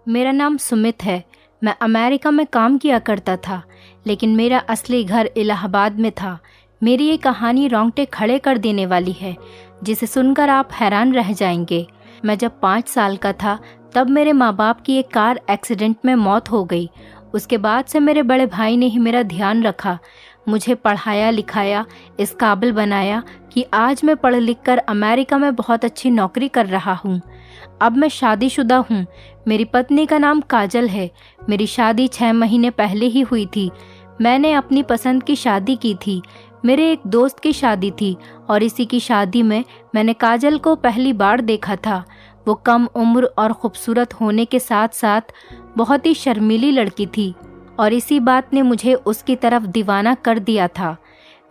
मेरा नाम सुमित है। मैं अमेरिका में काम किया करता था, लेकिन मेरा असली घर इलाहाबाद में था। मेरी ये कहानी रोंगटे खड़े कर देने वाली है, जिसे सुनकर आप हैरान रह जाएंगे। मैं जब 5 साल का था तब मेरे माँ बाप की एक कार एक्सीडेंट में मौत हो गई। उसके बाद से मेरे बड़े भाई ने ही मेरा ध्यान रखा, मुझे पढ़ाया लिखाया, इस काबिल बनाया कि आज मैं पढ़ लिख कर अमेरिका में बहुत अच्छी नौकरी कर रहा हूँ। अब मैं शादीशुदा हूँ। मेरी पत्नी का नाम काजल है। मेरी शादी 6 महीने पहले ही हुई थी। मैंने अपनी पसंद की शादी की थी। मेरे एक दोस्त की शादी थी और इसी की शादी में मैंने काजल को पहली बार देखा था। वो कम उम्र और खूबसूरत होने के साथ साथ बहुत ही शर्मीली लड़की थी और इसी बात ने मुझे उसकी तरफ दीवाना कर दिया था।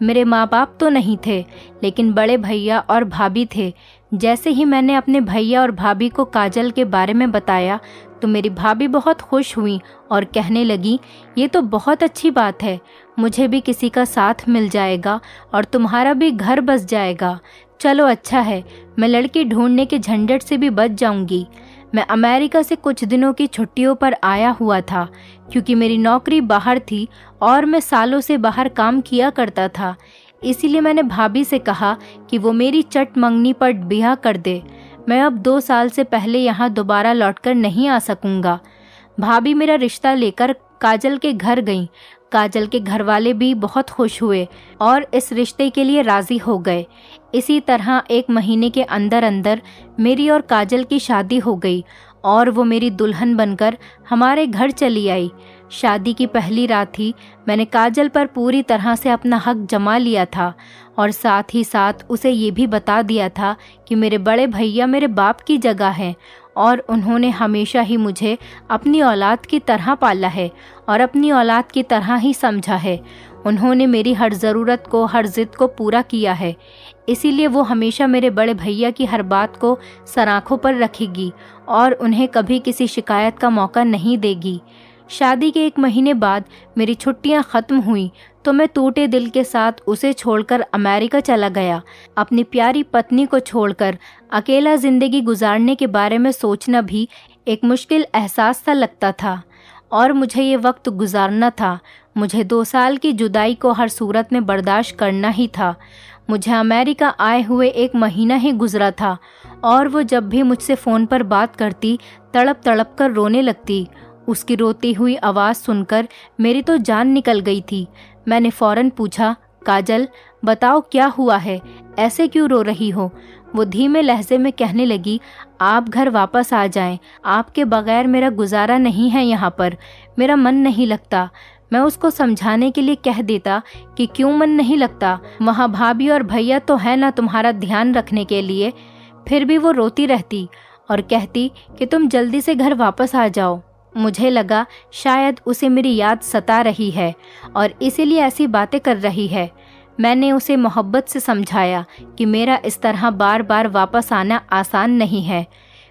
मेरे माँ बाप तो नहीं थे, लेकिन बड़े भैया और भाभी थे। जैसे ही मैंने अपने भैया और भाभी को काजल के बारे में बताया तो मेरी भाभी बहुत खुश हुई और कहने लगी, ये तो बहुत अच्छी बात है, मुझे भी किसी का साथ मिल जाएगा और तुम्हारा भी घर बस जाएगा। चलो अच्छा है, मैं लड़की ढूंढने के झंझट से भी बच जाऊंगी। मैं अमेरिका से कुछ दिनों की छुट्टियों पर आया हुआ था, क्योंकि मेरी नौकरी बाहर थी और मैं सालों से बाहर काम किया करता था। इसीलिए मैंने भाभी से कहा कि वो मेरी चट मंगनी पर ब्याह कर दे। मैं अब 2 साल से पहले यहाँ दोबारा लौटकर नहीं आ सकूँगा। भाभी मेरा रिश्ता लेकर काजल के घर गईं। काजल के घर वाले भी बहुत खुश हुए और इस रिश्ते के लिए राज़ी हो गए। इसी तरह 1 महीने के अंदर अंदर मेरी और काजल की शादी हो गई और वो मेरी दुल्हन बनकर हमारे घर चली आई। शादी की पहली रात ही मैंने काजल पर पूरी तरह से अपना हक जमा लिया था और साथ ही साथ उसे ये भी बता दिया था कि मेरे बड़े भैया मेरे बाप की जगह हैं और उन्होंने हमेशा ही मुझे अपनी औलाद की तरह पाला है और अपनी औलाद की तरह ही समझा है। उन्होंने मेरी हर ज़रूरत को, हर ज़िद को पूरा किया है। इसीलिए वो हमेशा मेरे बड़े भैया की हर बात को सर आँखों पर रखेगी और उन्हें कभी किसी शिकायत का मौका नहीं देगी। शादी के 1 महीने बाद मेरी छुट्टियां ख़त्म हुई तो मैं टूटे दिल के साथ उसे छोड़कर अमेरिका चला गया। अपनी प्यारी पत्नी को छोड़कर अकेला ज़िंदगी गुजारने के बारे में सोचना भी एक मुश्किल एहसास सा लगता था और मुझे ये वक्त गुजारना था। मुझे 2 साल की जुदाई को हर सूरत में बर्दाश्त करना ही था। मुझे अमेरिका आए हुए 1 महीना ही गुजरा था और वो जब भी मुझसे फ़ोन पर बात करती तड़प तड़प कर रोने लगती। उसकी रोती हुई आवाज़ सुनकर मेरी तो जान निकल गई थी। मैंने फ़ौरन पूछा, काजल बताओ क्या हुआ है, ऐसे क्यों रो रही हो? वो धीमे लहजे में कहने लगी, आप घर वापस आ जाएं, आपके बगैर मेरा गुजारा नहीं है यहाँ पर, मेरा मन नहीं लगता। मैं उसको समझाने के लिए कह देता कि क्यों मन नहीं लगता, वहाँ भाभी और भैया तो है ना तुम्हारा ध्यान रखने के लिए। फिर भी वो रोती रहती और कहती कि तुम जल्दी से घर वापस आ जाओ। मुझे लगा शायद उसे मेरी याद सता रही है और इसीलिए ऐसी बातें कर रही है। मैंने उसे मोहब्बत से समझाया कि मेरा इस तरह बार बार वापस आना आसान नहीं है।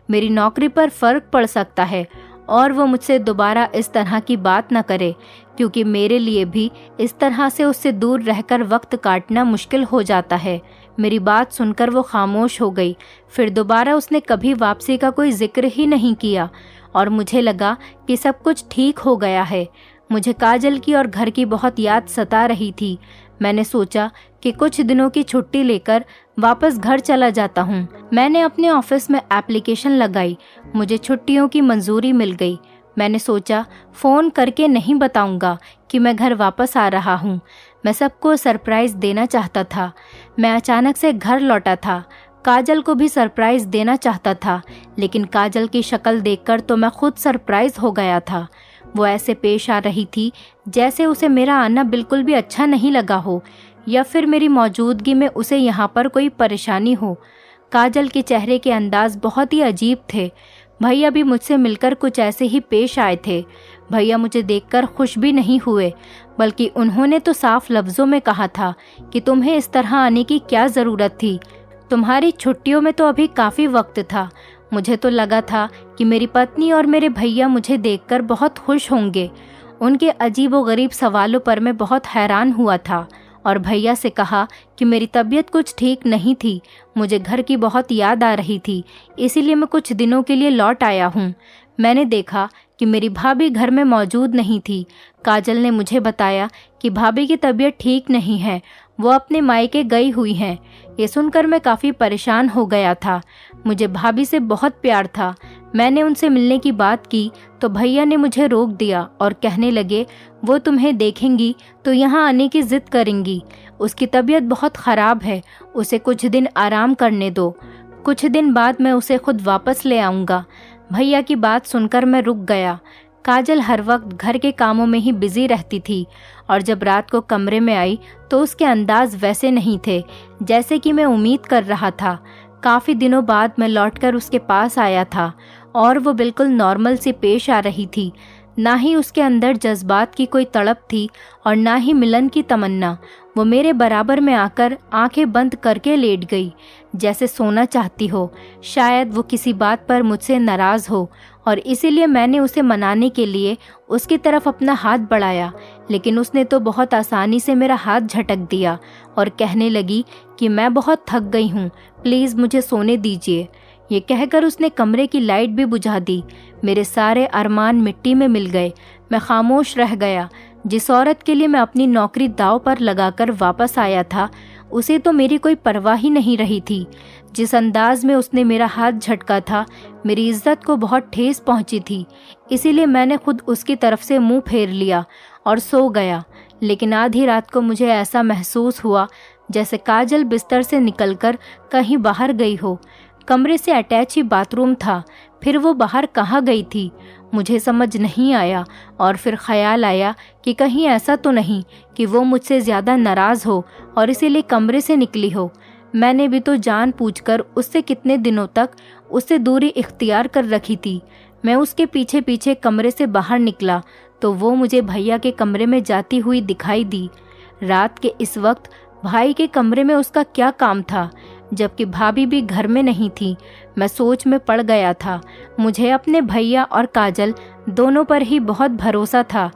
मेरी नौकरी पर फ़र्क पड़ सकता है और वो मुझसे दोबारा इस तरह की बात न करे, क्योंकि मेरे लिए भी इस तरह से उससे दूर रहकर वक्त काटना मुश्किल हो जाता है। मेरी बात सुनकर वो खामोश हो गई। फिर दोबारा उसने कभी वापसी का कोई जिक्र ही नहीं किया और मुझे लगा कि सब कुछ ठीक हो गया है। मुझे काजल की और घर की बहुत याद सता रही थी। मैंने सोचा कि कुछ दिनों की छुट्टी लेकर वापस घर चला जाता हूँ। मैंने अपने ऑफिस में एप्लीकेशन लगाई। मुझे छुट्टियों की मंजूरी मिल गई। मैंने सोचा फ़ोन करके नहीं बताऊंगा कि मैं घर वापस आ रहा हूँ। मैं सबको सरप्राइज़ देना चाहता था। मैं अचानक से घर लौटा था। काजल को भी सरप्राइज़ देना चाहता था, लेकिन काजल की शक्ल देखकर तो मैं खुद सरप्राइज़ हो गया था। वो ऐसे पेश आ रही थी जैसे उसे मेरा आना बिल्कुल भी अच्छा नहीं लगा हो या फिर मेरी मौजूदगी में उसे यहाँ पर कोई परेशानी हो। काजल के चेहरे के अंदाज बहुत ही अजीब थे। भैया भी मुझसे मिलकर कुछ ऐसे ही पेश आए थे। भैया मुझे देखकर खुश भी नहीं हुए, बल्कि उन्होंने तो साफ लफ्ज़ों में कहा था कि तुम्हें इस तरह आने की क्या ज़रूरत थी, तुम्हारी छुट्टियों में तो अभी काफ़ी वक्त था। मुझे तो लगा था कि मेरी पत्नी और मेरे भैया मुझे देखकर बहुत खुश होंगे। उनके अजीबोगरीब सवालों पर मैं बहुत हैरान हुआ था और भैया से कहा कि मेरी तबीयत कुछ ठीक नहीं थी, मुझे घर की बहुत याद आ रही थी, इसीलिए मैं कुछ दिनों के लिए लौट आया हूँ। मैंने देखा कि मेरी भाभी घर में मौजूद नहीं थी। काजल ने मुझे बताया कि भाभी की तबीयत ठीक नहीं है, वो अपने मायके गई हुई हैं। ये सुनकर मैं काफ़ी परेशान हो गया था। मुझे भाभी से बहुत प्यार था। मैंने उनसे मिलने की बात की तो भैया ने मुझे रोक दिया और कहने लगे, वो तुम्हें देखेंगी तो यहाँ आने की जिद करेंगी। उसकी तबीयत बहुत ख़राब है, उसे कुछ दिन आराम करने दो। कुछ दिन बाद मैं उसे खुद वापस ले आऊँगा। भैया की बात सुनकर मैं रुक गया। काजल हर वक्त घर के कामों में ही बिजी रहती थी और जब रात को कमरे में आई तो उसके अंदाज वैसे नहीं थे जैसे कि मैं उम्मीद कर रहा था। काफ़ी दिनों बाद मैं लौटकर उसके पास आया था और वो बिल्कुल नॉर्मल सी पेश आ रही थी। ना ही उसके अंदर जज्बात की कोई तड़प थी और ना ही मिलन की तमन्ना। वो मेरे बराबर में आकर आंखें बंद करके लेट गई, जैसे सोना चाहती हो। शायद वो किसी बात पर मुझसे नाराज़ हो और इसीलिए मैंने उसे मनाने के लिए उसकी तरफ अपना हाथ बढ़ाया, लेकिन उसने तो बहुत आसानी से मेरा हाथ झटक दिया और कहने लगी कि मैं बहुत थक गई हूँ, प्लीज़ मुझे सोने दीजिए। ये कहकर उसने कमरे की लाइट भी बुझा दी। मेरे सारे अरमान मिट्टी में मिल गए। मैं खामोश रह गया। जिस औरत के लिए मैं अपनी नौकरी दांव पर लगाकर वापस आया था, उसे तो मेरी कोई परवाह ही नहीं रही थी। जिस अंदाज में उसने मेरा हाथ झटका था, मेरी इज्जत को बहुत ठेस पहुंची थी। इसीलिए मैंने खुद उसकी तरफ से मुंह फेर लिया और सो गया। लेकिन आधी रात को मुझे ऐसा महसूस हुआ जैसे काजल बिस्तर से निकलकर कहीं बाहर गई हो। कमरे से अटैच ही बाथरूम था, फिर वो बाहर कहाँ गई थी मुझे समझ नहीं आया। और फिर ख्याल आया कि कहीं ऐसा तो नहीं कि वो मुझसे ज़्यादा नाराज़ हो और इसीलिए कमरे से निकली हो। मैंने भी तो जान पूछकर उससे कितने दिनों तक उससे दूरी इख्तियार कर रखी थी। मैं उसके पीछे पीछे कमरे से बाहर निकला तो वो मुझे भैया के कमरे में जाती हुई दिखाई दी। रात के इस वक्त भाई के कमरे में उसका क्या काम था, जबकि भाभी भी घर में नहीं थी। मैं सोच में पड़ गया था। मुझे अपने भैया और काजल दोनों पर ही बहुत भरोसा था,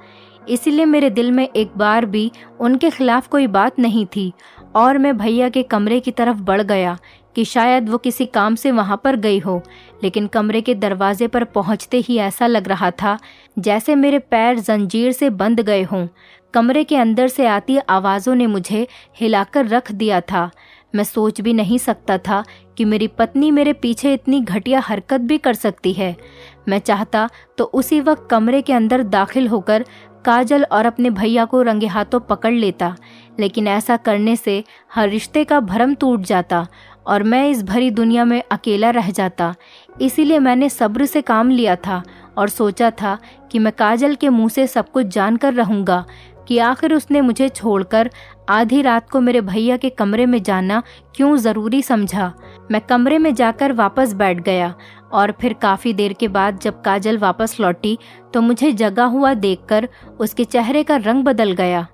इसीलिए मेरे दिल में एक बार भी उनके खिलाफ कोई बात नहीं थी। और मैं भैया के कमरे की तरफ बढ़ गया कि शायद वो किसी काम से वहाँ पर गई हो, लेकिन कमरे के दरवाजे पर पहुँचते ही ऐसा लग रहा था जैसे मेरे पैर जंजीर से बंध गए हों। कमरे के अंदर से आती आवाज़ों ने मुझे हिलाकर रख दिया था। मैं सोच भी नहीं सकता था कि मेरी पत्नी मेरे पीछे इतनी घटिया हरकत भी कर सकती है। मैं चाहता तो उसी वक्त कमरे के अंदर दाखिल होकर काजल और अपने भैया को रंगे हाथों पकड़ लेता, लेकिन ऐसा करने से हर रिश्ते का भरम टूट जाता और मैं इस भरी दुनिया में अकेला रह जाता। इसीलिए मैंने सब्र से काम लिया था और सोचा था कि मैं काजल के मुंह से सब कुछ जानकर रहूँगा कि आखिर उसने मुझे छोड़कर आधी रात को मेरे भैया के कमरे में जाना क्यों ज़रूरी समझा। मैं कमरे में जाकर वापस बैठ गया और फिर काफ़ी देर के बाद जब काजल वापस लौटी तो मुझे जगा हुआ देखकर उसके चेहरे का रंग बदल गया।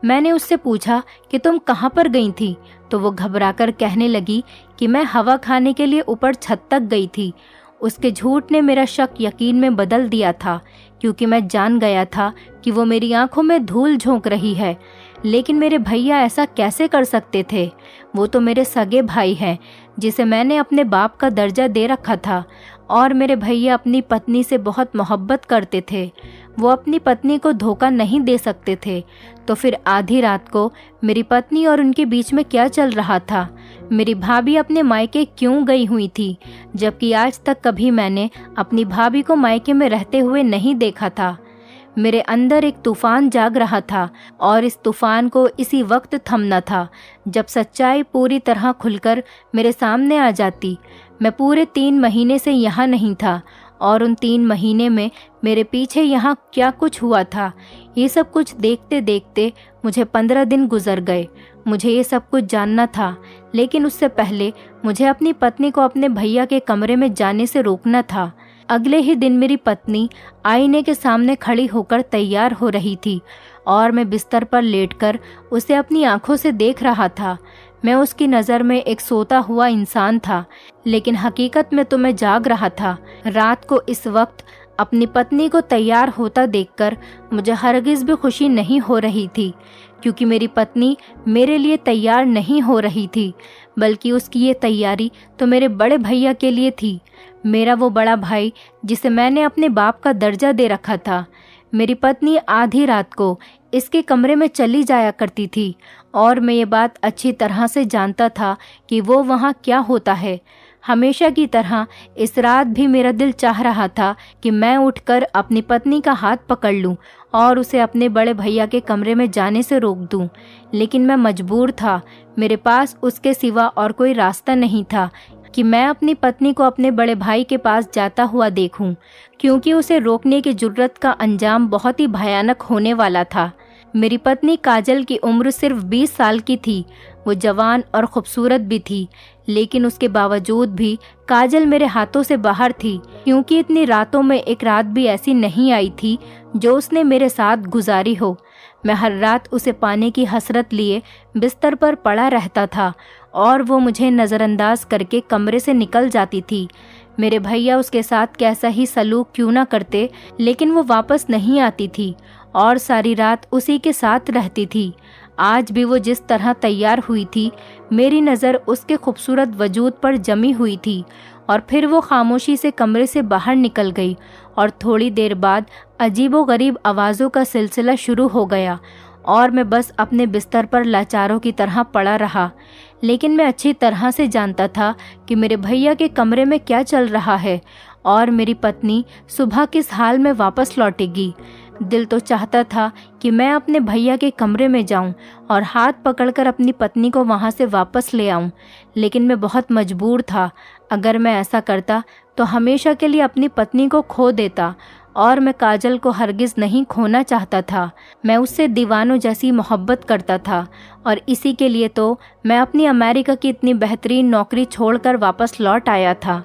मैंने उससे पूछा कि तुम कहाँ पर गई थी, तो वो घबराकर कहने लगी कि मैं हवा खाने के लिए ऊपर छत तक गई थी। उसके झूठ ने मेरा शक यकीन में बदल दिया था, क्योंकि मैं जान गया था कि वो मेरी आंखों में धूल झोंक रही है। लेकिन मेरे भैया ऐसा कैसे कर सकते थे? वो तो मेरे सगे भाई हैं, जिसे मैंने अपने बाप का दर्जा दे रखा था। और मेरे भैया अपनी पत्नी से बहुत मोहब्बत करते थे। वो अपनी पत्नी को धोखा नहीं दे सकते थे। तो फिर आधी रात को मेरी पत्नी और उनके बीच में क्या चल रहा था? मेरी भाभी अपने मायके क्यों गई हुई थी, जबकि आज तक कभी मैंने अपनी भाभी को मायके में रहते हुए नहीं देखा था। मेरे अंदर एक तूफान जाग रहा था और इस तूफान को इसी वक्त थमना था जब सच्चाई पूरी तरह खुलकर मेरे सामने आ जाती। मैं पूरे 3 महीने से यहाँ नहीं था और उन 3 महीने में मेरे पीछे यहाँ क्या कुछ हुआ था, ये सब कुछ देखते देखते मुझे 15 दिन गुजर गए। मुझे ये सब कुछ जानना था, लेकिन उससे पहले मुझे अपनी पत्नी को अपने भैया के कमरे में जाने से रोकना था। अगले ही दिन मेरी पत्नी आईने के सामने खड़ी होकर तैयार हो रही थी और मैं बिस्तर पर लेटकर उसे अपनी आंखों से देख रहा था। मैं उसकी नज़र में एक सोता हुआ इंसान था, लेकिन हकीकत में तो मैं जाग रहा था। रात को इस वक्त अपनी पत्नी को तैयार होता देखकर मुझे हरगिज़ भी खुशी नहीं हो रही थी, क्योंकि मेरी पत्नी मेरे लिए तैयार नहीं हो रही थी, बल्कि उसकी ये तैयारी तो मेरे बड़े भैया के लिए थी। मेरा वो बड़ा भाई जिसे मैंने अपने बाप का दर्जा दे रखा था। मेरी पत्नी आधी रात को इसके कमरे में चली जाया करती थी और मैं ये बात अच्छी तरह से जानता था कि वो वहाँ क्या होता है। हमेशा की तरह इस रात भी मेरा दिल चाह रहा था कि मैं उठकर अपनी पत्नी का हाथ पकड़ लूं और उसे अपने बड़े भैया के कमरे में जाने से रोक दूं, लेकिन मैं मजबूर था। मेरे पास उसके सिवा और कोई रास्ता नहीं था कि मैं अपनी पत्नी को अपने बड़े भाई के पास जाता हुआ देखूं, क्योंकि उसे रोकने की जुर्रत का अंजाम बहुत ही भयानक होने वाला था। मेरी पत्नी काजल की उम्र सिर्फ 20 साल की थी। वो जवान और खूबसूरत भी थी, लेकिन उसके बावजूद भी काजल मेरे हाथों से बाहर थी, क्योंकि इतनी रातों में एक रात भी ऐसी नहीं आई थी जो उसने मेरे साथ गुजारी हो। मैं हर रात उसे पाने की हसरत लिए बिस्तर पर पड़ा रहता था और वो मुझे नज़रअंदाज करके कमरे से निकल जाती थी। मेरे भैया उसके साथ कैसा ही सलूक क्यों ना करते, लेकिन वो वापस नहीं आती थी और सारी रात उसी के साथ रहती थी। आज भी वो जिस तरह तैयार हुई थी, मेरी नज़र उसके खूबसूरत वजूद पर जमी हुई थी और फिर वो खामोशी से कमरे से बाहर निकल गई और थोड़ी देर बाद अजीबोगरीब आवाज़ों का सिलसिला शुरू हो गया और मैं बस अपने बिस्तर पर लाचारों की तरह पड़ा रहा। लेकिन मैं अच्छी तरह से जानता था कि मेरे भैया के कमरे में क्या चल रहा है और मेरी पत्नी सुबह किस हाल में वापस लौटेगी। दिल तो चाहता था कि मैं अपने भैया के कमरे में जाऊं और हाथ पकड़कर अपनी पत्नी को वहां से वापस ले आऊं, लेकिन मैं बहुत मजबूर था। अगर मैं ऐसा करता तो हमेशा के लिए अपनी पत्नी को खो देता और मैं काजल को हरगिज़ नहीं खोना चाहता था। मैं उससे दीवानों जैसी मोहब्बत करता था और इसी के लिए तो मैं अपनी अमेरिका की इतनी बेहतरीन नौकरी छोड़कर वापस लौट आया था।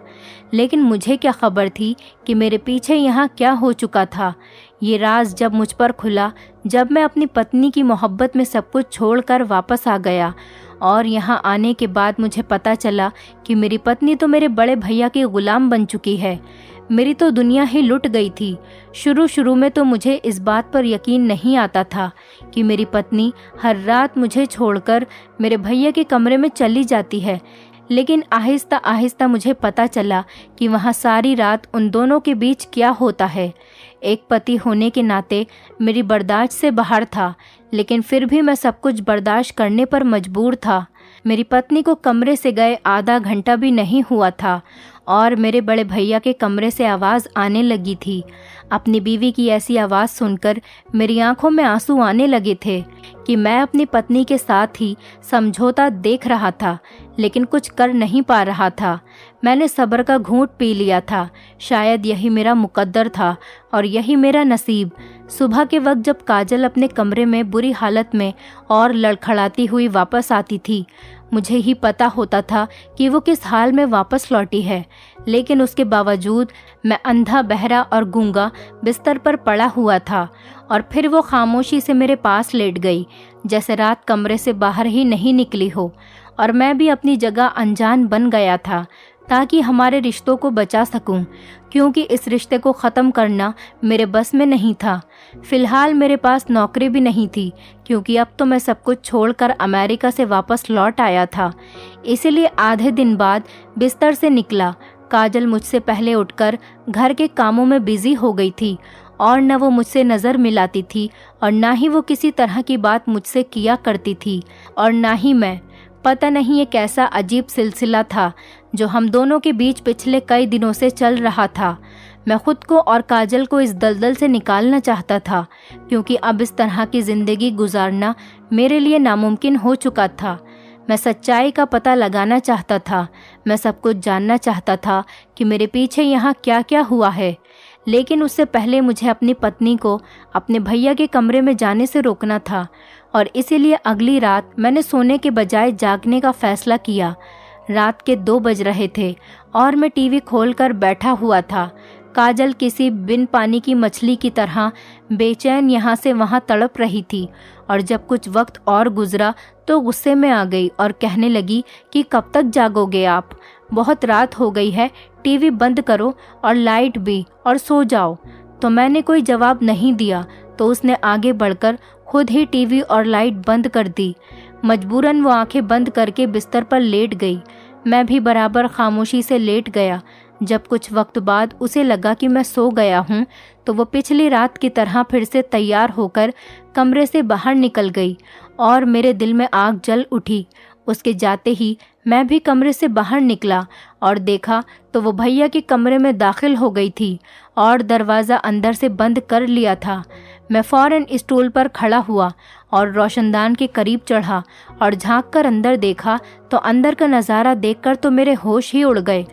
लेकिन मुझे क्या खबर थी कि मेरे पीछे यहाँ क्या हो चुका था। ये राज जब मुझ पर खुला, जब मैं अपनी पत्नी की मोहब्बत में सब कुछ छोड़कर वापस आ गया और यहाँ आने के बाद मुझे पता चला कि मेरी पत्नी तो मेरे बड़े भैया की गुलाम बन चुकी है। मेरी तो दुनिया ही लुट गई थी। शुरू में तो मुझे इस बात पर यकीन नहीं आता था कि मेरी पत्नी हर रात मुझे छोड़कर मेरे भैया के कमरे में चली जाती है, लेकिन आहिस्ता आहिस्ता मुझे पता चला कि वहाँ सारी रात उन दोनों के बीच क्या होता है। एक पति होने के नाते मेरी बर्दाश्त से बाहर था, लेकिन फिर भी मैं सब कुछ बर्दाश्त करने पर मजबूर था। मेरी पत्नी को कमरे से गए आधा घंटा भी नहीं हुआ था और मेरे बड़े भैया के कमरे से आवाज़ आने लगी थी। अपनी बीवी की ऐसी आवाज़ सुनकर मेरी आंखों में आंसू आने लगे थे कि मैं अपनी पत्नी के साथ ही समझौता देख रहा था, लेकिन कुछ कर नहीं पा रहा था। मैंने सब्र का घूंट पी लिया था। शायद यही मेरा मुकद्दर था और यही मेरा नसीब। सुबह के वक्त जब काजल अपने कमरे में बुरी हालत में और लड़खड़ाती हुई वापस आती थी, मुझे ही पता होता था कि वो किस हाल में वापस लौटी है, लेकिन उसके बावजूद मैं अंधा, बहरा और गूंगा बिस्तर पर पड़ा हुआ था और फिर वो खामोशी से मेरे पास लेट गई, जैसे रात कमरे से बाहर ही नहीं निकली हो। और मैं भी अपनी जगह अनजान बन गया था ताकि हमारे रिश्तों को बचा सकूं, क्योंकि इस रिश्ते को ख़त्म करना मेरे बस में नहीं था। फ़िलहाल मेरे पास नौकरी भी नहीं थी, क्योंकि अब तो मैं सब कुछ छोड़कर अमेरिका से वापस लौट आया था। इसीलिए आधे दिन बाद बिस्तर से निकला। काजल मुझसे पहले उठकर घर के कामों में बिजी हो गई थी और न वो मुझसे नज़र मिलाती थी और ना ही वो किसी तरह की बात मुझसे किया करती थी और ना ही मैं। पता नहीं ये कैसा अजीब सिलसिला था जो हम दोनों के बीच पिछले कई दिनों से चल रहा था। मैं खुद को और काजल को इस दलदल से निकालना चाहता था, क्योंकि अब इस तरह की ज़िंदगी गुजारना मेरे लिए नामुमकिन हो चुका था। मैं सच्चाई का पता लगाना चाहता था। मैं सब कुछ जानना चाहता था कि मेरे पीछे यहाँ क्या क्या हुआ है, लेकिन उससे पहले मुझे अपनी पत्नी को अपने भैया के कमरे में जाने से रोकना था और इसीलिए अगली रात मैंने सोने के बजाय जागने का फैसला किया। रात के 2 बज रहे थे और मैं टीवी खोलकर बैठा हुआ था। काजल किसी बिन पानी की मछली की तरह बेचैन यहाँ से वहाँ तड़प रही थी और जब कुछ वक्त और गुजरा तो गुस्से में आ गई और कहने लगी कि कब तक जागोगे आप, बहुत रात हो गई है, टीवी बंद करो और लाइट भी, और सो जाओ। तो मैंने कोई जवाब नहीं दिया तो उसने आगे बढ़कर खुद ही टीवी और लाइट बंद कर दी। मजबूरन वो आंखें बंद करके बिस्तर पर लेट गई। मैं भी बराबर खामोशी से लेट गया। जब कुछ वक्त बाद उसे लगा कि मैं सो गया हूँ तो वो पिछली रात की तरह फिर से तैयार होकर कमरे से बाहर निकल गई और मेरे दिल में आग जल उठी। उसके जाते ही मैं भी कमरे से बाहर निकला और देखा तो वो भैया के कमरे में दाखिल हो गई थी और दरवाज़ा अंदर से बंद कर लिया था। मैं फ़ौरन स्टूल पर खड़ा हुआ और रोशनदान के करीब चढ़ा और झांक कर अंदर देखा तो अंदर का नज़ारा देखकर तो मेरे होश ही उड़ गए।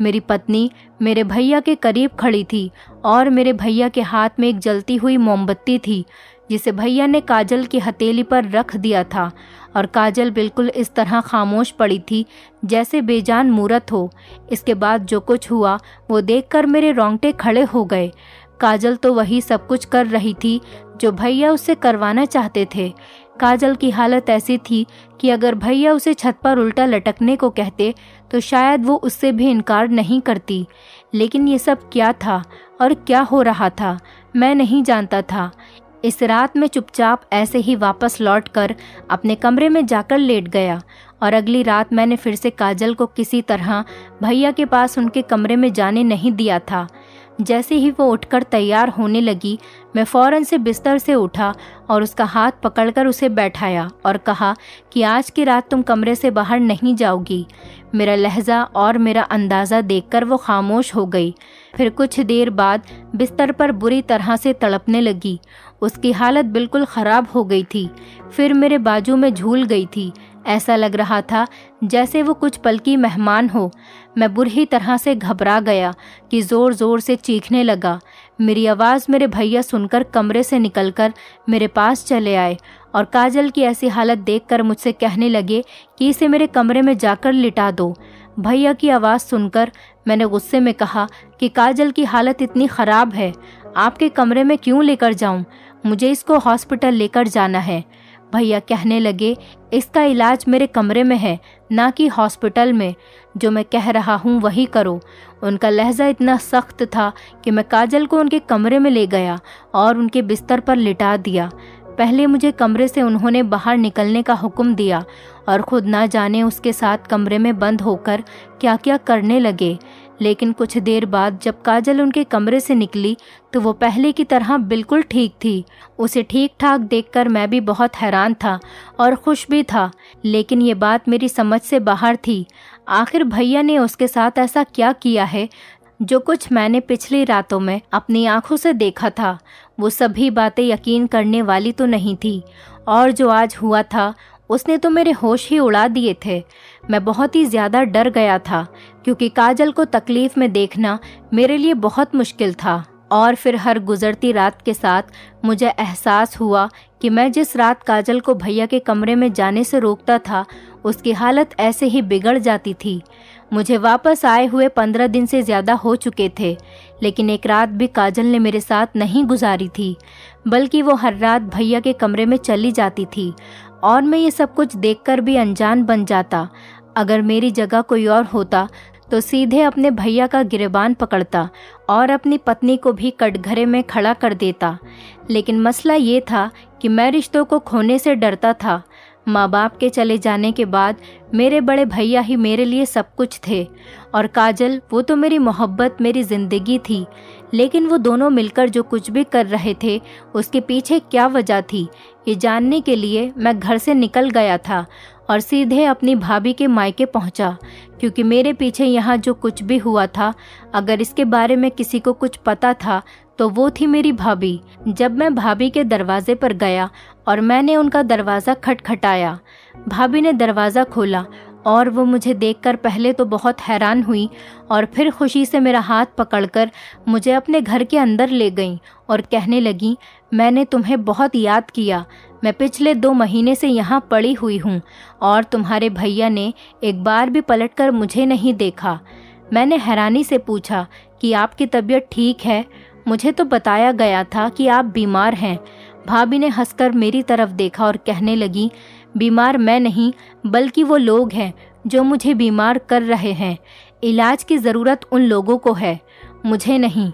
मेरी पत्नी मेरे भैया के करीब खड़ी थी और मेरे भैया के हाथ में एक जलती हुई मोमबत्ती थी जिसे भैया ने काजल की हथेली पर रख दिया था और काजल बिल्कुल इस तरह खामोश पड़ी थी जैसे बेजान मूरत हो। इसके बाद जो कुछ हुआ वो देखकर मेरे रोंगटे खड़े हो गए। काजल तो वही सब कुछ कर रही थी जो भैया उससे करवाना चाहते थे। काजल की हालत ऐसी थी कि अगर भैया उसे छत पर उल्टा लटकने को कहते तो शायद वो उससे भी इनकार नहीं करती। लेकिन ये सब क्या था और क्या हो रहा था मैं नहीं जानता था। इस रात में चुपचाप ऐसे ही वापस लौटकर अपने कमरे में जाकर लेट गया और अगली रात मैंने फिर से काजल को किसी तरह भैया के पास उनके कमरे में जाने नहीं दिया था। जैसे ही वो उठकर तैयार होने लगी मैं फ़ौरन से बिस्तर से उठा और उसका हाथ पकड़कर उसे बैठाया और कहा कि आज की रात तुम कमरे से बाहर नहीं जाओगी। मेरा लहजा और मेरा अंदाज़ा देखकर वो खामोश हो गई। फिर कुछ देर बाद बिस्तर पर बुरी तरह से तड़पने लगी। उसकी हालत बिल्कुल ख़राब हो गई थी। फिर मेरे बाजू में झूल गई थी। ऐसा लग रहा था जैसे वो कुछ पल की मेहमान हो। मैं बुरी तरह से घबरा गया कि ज़ोर ज़ोर से चीखने लगा। मेरी आवाज़ मेरे भैया सुनकर कमरे से निकलकर मेरे पास चले आए और काजल की ऐसी हालत देखकर मुझसे कहने लगे कि इसे मेरे कमरे में जाकर लिटा दो। भैया की आवाज़ सुनकर मैंने गुस्से में कहा कि काजल की हालत इतनी ख़राब है, आपके कमरे में क्यों लेकर जाऊं? मुझे इसको हॉस्पिटल लेकर जाना है। भैया कहने लगे, इसका इलाज मेरे कमरे में है, ना कि हॉस्पिटल में। जो मैं कह रहा हूँ वही करो। उनका लहजा इतना सख्त था कि मैं काजल को उनके कमरे में ले गया और उनके बिस्तर पर लिटा दिया। पहले मुझे कमरे से उन्होंने बाहर निकलने का हुक्म दिया और खुद ना जाने उसके साथ कमरे में बंद होकर क्या क्या करने लगे। लेकिन कुछ देर बाद जब काजल उनके कमरे से निकली तो वो पहले की तरह बिल्कुल ठीक थी। उसे ठीक ठाक देखकर मैं भी बहुत हैरान था और खुश भी था, लेकिन ये बात मेरी समझ से बाहर थी। आखिर भैया ने उसके साथ ऐसा क्या किया है जो कुछ मैंने पिछली रातों में अपनी आंखों से देखा था। वो सभी बातें यकीन करने वाली तो नहीं थी और जो आज हुआ था उसने तो मेरे होश ही उड़ा दिए थे। मैं बहुत ही ज़्यादा डर गया था क्योंकि काजल को तकलीफ़ में देखना मेरे लिए बहुत मुश्किल था। और फिर हर गुजरती रात के साथ मुझे एहसास हुआ कि मैं जिस रात काजल को भैया के कमरे में जाने से रोकता था उसकी हालत ऐसे ही बिगड़ जाती थी। मुझे वापस आए हुए 15 दिन से ज़्यादा हो चुके थे, लेकिन एक रात भी काजल ने मेरे साथ नहीं गुजारी थी, बल्कि वो हर रात भैया के कमरे में चली जाती थी और मैं ये सब कुछ देखकर भी अनजान बन जाता। अगर मेरी जगह कोई और होता तो सीधे अपने भैया का गिरेबान पकड़ता और अपनी पत्नी को भी कटघरे में खड़ा कर देता। लेकिन मसला ये था कि मैं रिश्तों को खोने से डरता था। माँ बाप के चले जाने के बाद मेरे बड़े भैया ही मेरे लिए सब कुछ थे और काजल वो तो मेरी मोहब्बत, मेरी ज़िंदगी थी। लेकिन वो दोनों मिलकर जो कुछ भी कर रहे थे उसके पीछे क्या वजह थी, ये जानने के लिए मैं घर से निकल गया था और सीधे अपनी भाभी के मायके पहुंचा, क्योंकि मेरे पीछे यहाँ जो कुछ भी हुआ था अगर इसके बारे में किसी को कुछ पता था तो वो थी मेरी भाभी। जब मैं भाभी के दरवाजे पर गया और मैंने उनका दरवाज़ा खटखटाया, भाभी ने दरवाज़ा खोला और वो मुझे देखकर पहले तो बहुत हैरान हुई और फिर खुशी से मेरा हाथ पकड़कर मुझे अपने घर के अंदर ले गईं और कहने लगी, मैंने तुम्हें बहुत याद किया। मैं पिछले 2 महीने से यहाँ पड़ी हुई हूँ और तुम्हारे भैया ने एक बार भी पलटकर मुझे नहीं देखा। मैंने हैरानी से पूछा कि आपकी तबीयत ठीक है? मुझे तो बताया गया था कि आप बीमार हैं। भाभी ने हंसकर मेरी तरफ देखा और कहने लगी, बीमार मैं नहीं बल्कि वो लोग हैं जो मुझे बीमार कर रहे हैं। इलाज की ज़रूरत उन लोगों को है, मुझे नहीं।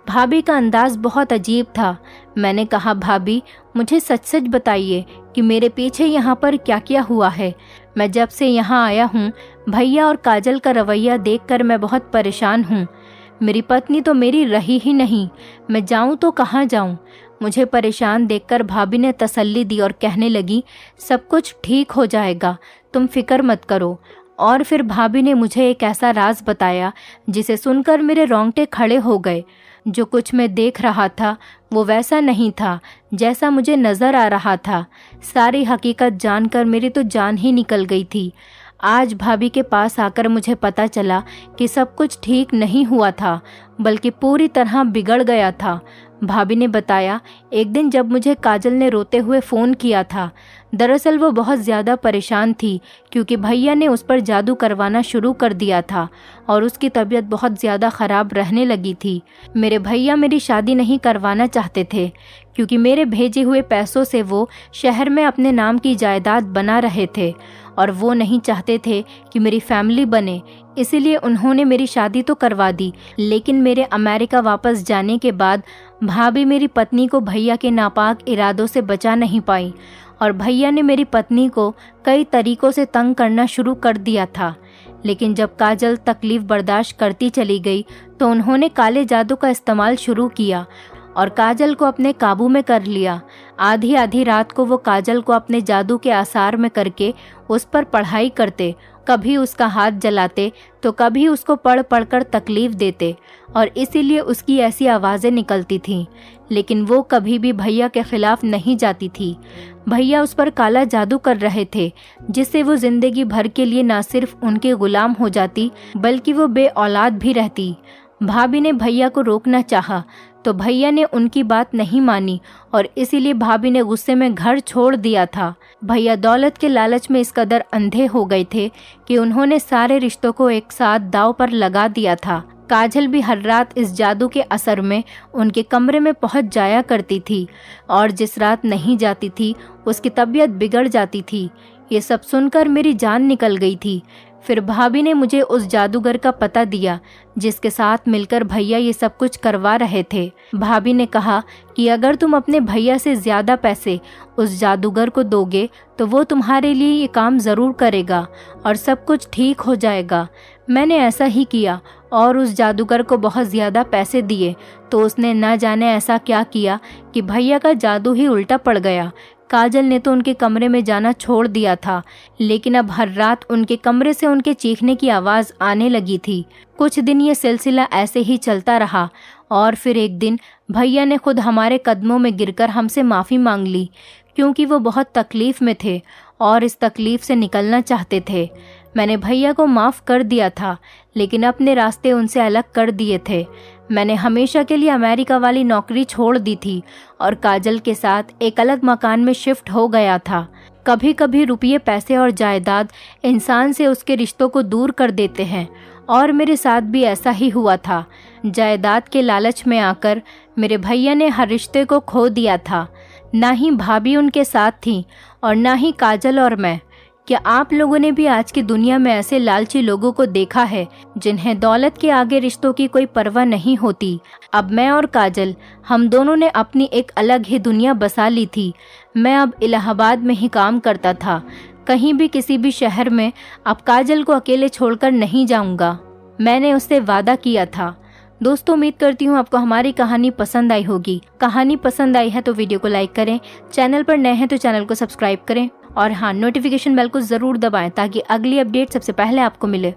भाभी का अंदाज़ बहुत अजीब था। मैंने कहा, भाभी मुझे सच सच बताइए कि मेरे पीछे यहाँ पर क्या क्या हुआ है। मैं जब से यहाँ आया हूँ भैया और काजल का रवैया देखकर मैं बहुत परेशान हूँ। मेरी पत्नी तो मेरी रही ही नहीं, मैं जाऊं तो कहाँ जाऊं। मुझे परेशान देखकर भाभी ने तसल्ली दी और कहने लगी, सब कुछ ठीक हो जाएगा, तुम फिक्र मत करो। और फिर भाभी ने मुझे एक ऐसा राज बताया जिसे सुनकर मेरे रोंगटे खड़े हो गए। जो कुछ मैं देख रहा था वो वैसा नहीं था जैसा मुझे नज़र आ रहा था। सारी हकीकत जानकर मेरी तो जान ही निकल गई थी। आज भाभी के पास आकर मुझे पता चला कि सब कुछ ठीक नहीं हुआ था, बल्कि पूरी तरह बिगड़ गया था। भाभी ने बताया, एक दिन जब मुझे काजल ने रोते हुए फ़ोन किया था, दरअसल वो बहुत ज़्यादा परेशान थी क्योंकि भैया ने उस पर जादू करवाना शुरू कर दिया था और उसकी तबीयत बहुत ज़्यादा ख़राब रहने लगी थी। मेरे भैया मेरी शादी नहीं करवाना चाहते थे क्योंकि मेरे भेजे हुए पैसों से वो शहर में अपने नाम की जायदाद बना रहे थे और वो नहीं चाहते थे कि मेरी फैमिली बने। इसीलिए उन्होंने मेरी शादी तो करवा दी, लेकिन मेरे अमेरिका वापस जाने के बाद भाभी मेरी पत्नी को भैया के नापाक इरादों से बचा नहीं पाई और भैया ने मेरी पत्नी को कई तरीकों से तंग करना शुरू कर दिया था। लेकिन जब काजल तकलीफ बर्दाश्त करती चली गई तो उन्होंने काले जादू का इस्तेमाल शुरू किया और काजल को अपने काबू में कर लिया। आधी आधी रात को वो काजल को अपने जादू के आसार में करके उस पर पढ़ाई करते, कभी उसका हाथ जलाते तो कभी उसको पढ़ पढ़ कर तकलीफ देते और इसीलिए उसकी ऐसी आवाज़ें निकलती थीं। लेकिन वो कभी भी भैया के खिलाफ नहीं जाती थी। भैया उस पर काला जादू कर रहे थे जिससे वो जिंदगी भर के लिए ना सिर्फ उनके गुलाम हो जाती बल्कि वो बे औलाद भी रहती। भाभी ने भैया को रोकना चाहा तो भैया ने उनकी बात नहीं मानी और इसीलिए भाभी ने गुस्से में घर छोड़ दिया था। भैया दौलत के लालच में इस कदर अंधे हो गए थे कि उन्होंने सारे रिश्तों को एक साथ दांव पर लगा दिया था। काजल भी हर रात इस जादू के असर में उनके कमरे में पहुंच जाया करती थी और जिस रात नहीं जाती थी उसकी तबीयत बिगड़ जाती थी। ये सब सुनकर मेरी जान निकल गई थी। फिर भाभी ने मुझे उस जादूगर का पता दिया जिसके साथ मिलकर भैया ये सब कुछ करवा रहे थे। भाभी ने कहा कि अगर तुम अपने भैया से ज़्यादा पैसे उस जादूगर को दोगे तो वो तुम्हारे लिए ये काम ज़रूर करेगा और सब कुछ ठीक हो जाएगा। मैंने ऐसा ही किया और उस जादूगर को बहुत ज़्यादा पैसे दिए तो उसने न जाने ऐसा क्या किया कि भैया का जादू ही उल्टा पड़ गया। काजल ने तो उनके कमरे में जाना छोड़ दिया था, लेकिन अब हर रात उनके कमरे से उनके चीखने की आवाज़ आने लगी थी। कुछ दिन ये सिलसिला ऐसे ही चलता रहा और फिर एक दिन भैया ने खुद हमारे कदमों में गिरकर हमसे माफ़ी मांग ली क्योंकि वो बहुत तकलीफ़ में थे और इस तकलीफ़ से निकलना चाहते थे। मैंने भैया को माफ़ कर दिया था लेकिन अपने रास्ते उनसे अलग कर दिए थे। मैंने हमेशा के लिए अमेरिका वाली नौकरी छोड़ दी थी और काजल के साथ एक अलग मकान में शिफ्ट हो गया था। कभी कभी रुपये, पैसे और जायदाद इंसान से उसके रिश्तों को दूर कर देते हैं और मेरे साथ भी ऐसा ही हुआ था। जायदाद के लालच में आकर मेरे भैया ने हर रिश्ते को खो दिया था। ना ही भाभी उनके साथ थी और ना ही काजल और मैं। क्या आप लोगों ने भी आज की दुनिया में ऐसे लालची लोगों को देखा है जिन्हें दौलत के आगे रिश्तों की कोई परवाह नहीं होती? अब मैं और काजल, हम दोनों ने अपनी एक अलग ही दुनिया बसा ली थी। मैं अब इलाहाबाद में ही काम करता था, कहीं भी किसी भी शहर में अब काजल को अकेले छोड़कर नहीं जाऊंगा। मैंने उससे वादा किया था। दोस्तों, उम्मीद करती हूँ आपको हमारी कहानी पसंद आई होगी। कहानी पसंद आई है तो वीडियो को लाइक करें, चैनल पर नए हैं तो चैनल को सब्सक्राइब करें और हाँ, नोटिफिकेशन बेल को ज़रूर दबाएं ताकि अगली अपडेट सबसे पहले आपको मिले।